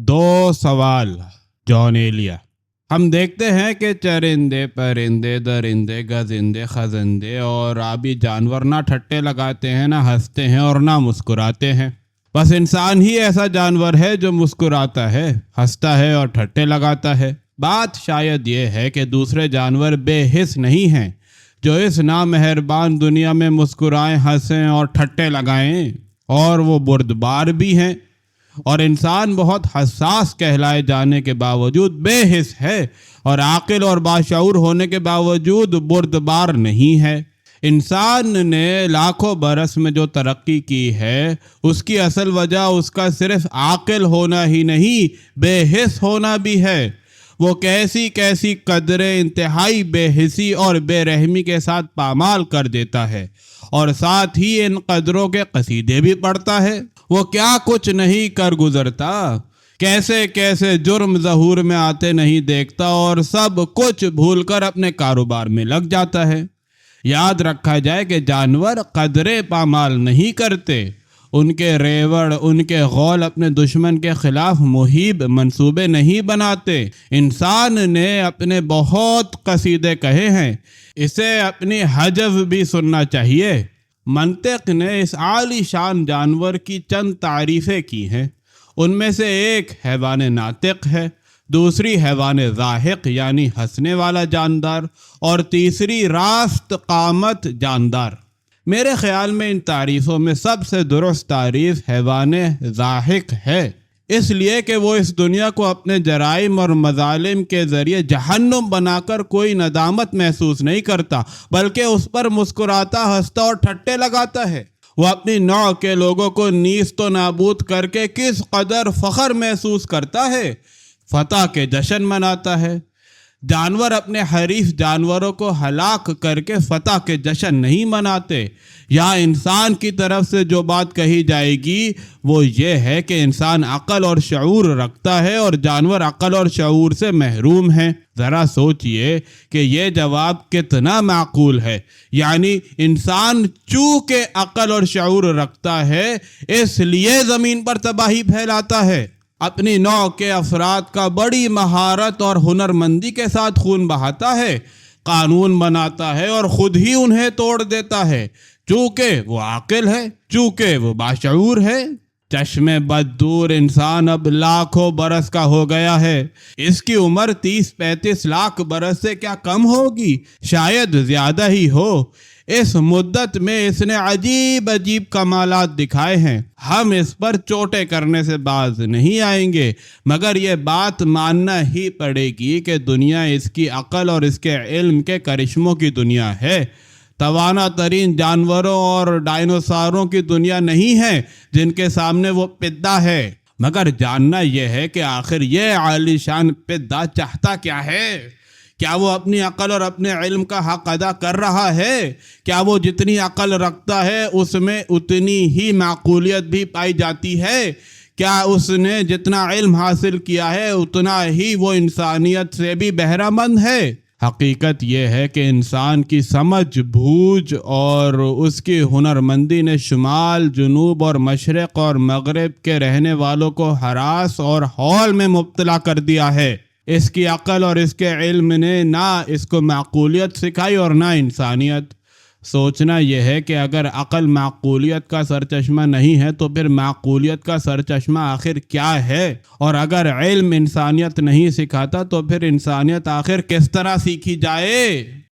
دو سوال جان ایلیا۔ ہم دیکھتے ہیں کہ چرندے، پرندے، درندے، گزندے، خزندے اور آبی جانور نہ ٹھٹے لگاتے ہیں، نہ ہنستے ہیں اور نہ مسکراتے ہیں۔ بس انسان ہی ایسا جانور ہے جو مسکراتا ہے، ہنستا ہے اور ٹھٹے لگاتا ہے۔ بات شاید یہ ہے کہ دوسرے جانور بے حس نہیں ہیں جو اس نامہربان دنیا میں مسکرائیں، ہنسیں اور ٹھٹے لگائیں، اور وہ بردبار بھی ہیں۔ اور انسان بہت حساس کہلائے جانے کے باوجود بے حس ہے، اور عاقل اور باشعور ہونے کے باوجود بردبار نہیں ہے۔ انسان نے لاکھوں برس میں جو ترقی کی ہے، اس کی اصل وجہ اس کا صرف عاقل ہونا ہی نہیں، بے حس ہونا بھی ہے۔ وہ کیسی کیسی قدریں انتہائی بے حسی اور بے رحمی کے ساتھ پامال کر دیتا ہے، اور ساتھ ہی ان قدروں کے قصیدے بھی پڑھتا ہے۔ وہ کیا کچھ نہیں کر گزرتا، کیسے کیسے جرم ظہور میں آتے نہیں دیکھتا، اور سب کچھ بھول کر اپنے کاروبار میں لگ جاتا ہے۔ یاد رکھا جائے کہ جانور قدرے پامال نہیں کرتے، ان کے ریوڑ، ان کے غول اپنے دشمن کے خلاف مہیب منصوبے نہیں بناتے۔ انسان نے اپنے بہت قصیدے کہے ہیں، اسے اپنی حجو بھی سننا چاہیے۔ منطق نے اس عالی شان جانور کی چند تعریفیں کی ہیں۔ ان میں سے ایک حیوان ناطق ہے، دوسری حیوان ضاحک یعنی ہنسنے والا جاندار، اور تیسری راست قامت جاندار۔ میرے خیال میں ان تعریفوں میں سب سے درست تعریف حیوان ضاحک ہے، اس لیے کہ وہ اس دنیا کو اپنے جرائم اور مظالم کے ذریعے جہنم بنا کر کوئی ندامت محسوس نہیں کرتا، بلکہ اس پر مسکراتا، ہنستا اور ٹھٹے لگاتا ہے۔ وہ اپنی نوع کے لوگوں کو نیست و نابود کر کے کس قدر فخر محسوس کرتا ہے، فتح کے جشن مناتا ہے۔ جانور اپنے حریف جانوروں کو ہلاک کر کے فتح کے جشن نہیں مناتے۔ یا انسان کی طرف سے جو بات کہی جائے گی وہ یہ ہے کہ انسان عقل اور شعور رکھتا ہے اور جانور عقل اور شعور سے محروم ہیں۔ ذرا سوچئے کہ یہ جواب کتنا معقول ہے۔ یعنی انسان چونکہ عقل اور شعور رکھتا ہے اس لیے زمین پر تباہی پھیلاتا ہے، اپنی نوع کے افراد کا بڑی مہارت اور ہنرمندی کے ساتھ خون بہاتا ہے، قانون بناتا ہے اور خود ہی انہیں توڑ دیتا ہے، چونکہ وہ عاقل ہے، چونکہ وہ باشعور ہے۔ چشم بد دور انسان اب لاکھوں برس کا ہو گیا ہے، اس کی عمر 30-35 لاکھ برس سے کیا کم ہوگی، شاید زیادہ ہی ہو۔ اس مدت میں اس نے عجیب عجیب کمالات دکھائے ہیں۔ ہم اس پر چوٹے کرنے سے باز نہیں آئیں گے، مگر یہ بات ماننا ہی پڑے گی کہ دنیا اس کی عقل اور اس کے علم کے کرشموں کی دنیا ہے۔ توانا ترین جانوروں اور ڈائنوساروں کی دنیا نہیں ہے جن کے سامنے وہ پدہ ہے۔ مگر جاننا یہ ہے کہ آخر یہ عالی شان پدہ چاہتا کیا ہے؟ کیا وہ اپنی عقل اور اپنے علم کا حق ادا کر رہا ہے؟ کیا وہ جتنی عقل رکھتا ہے اس میں اتنی ہی معقولیت بھی پائی جاتی ہے؟ کیا اس نے جتنا علم حاصل کیا ہے اتنا ہی وہ انسانیت سے بھی بہرہ مند ہے؟ حقیقت یہ ہے کہ انسان کی سمجھ بوجھ اور اس کی ہنرمندی نے شمال، جنوب اور مشرق اور مغرب کے رہنے والوں کو ہراس اور ہول میں مبتلا کر دیا ہے۔ اس کی عقل اور اس کے علم نے نہ اس کو معقولیت سکھائی اور نہ انسانیت۔ سوچنا یہ ہے کہ اگر عقل معقولیت کا سرچشمہ نہیں ہے تو پھر معقولیت کا سرچشمہ آخر کیا ہے؟ اور اگر علم انسانیت نہیں سکھاتا تو پھر انسانیت آخر کس طرح سیکھی جائے؟